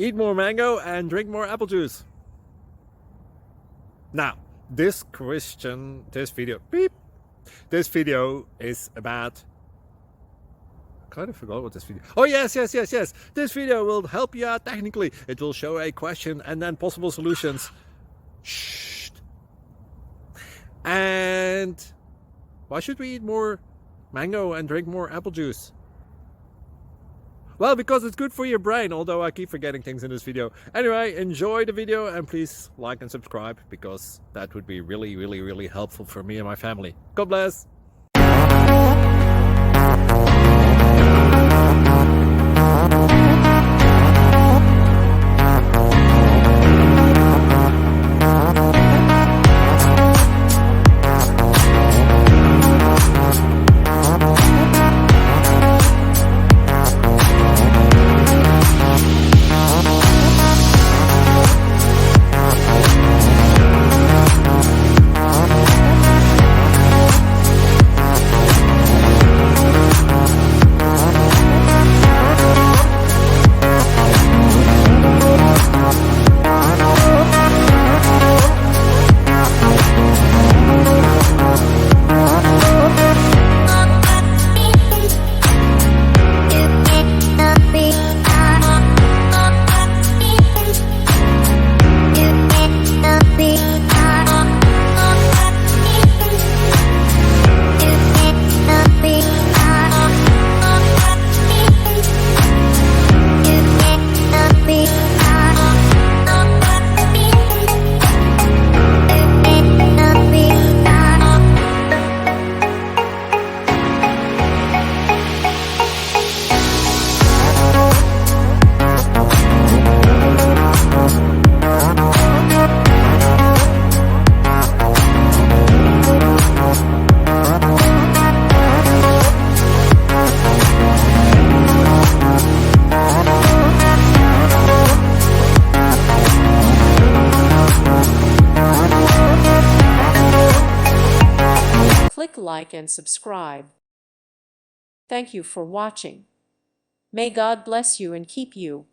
Eat more mango and drink more apple juice. Now, this video is about... I kind of forgot what this video... Oh, yes. This video will help you out technically. It will show a question and then possible solutions. Shh. And why should we eat more mango and drink more apple juice? Well, because it's good for your brain, although I keep forgetting things in this video. Anyway, enjoy the video and please like and subscribe, because that would be really helpful for me and my family. God bless! Click like and subscribe. Thank you for watching. May God bless you and keep you.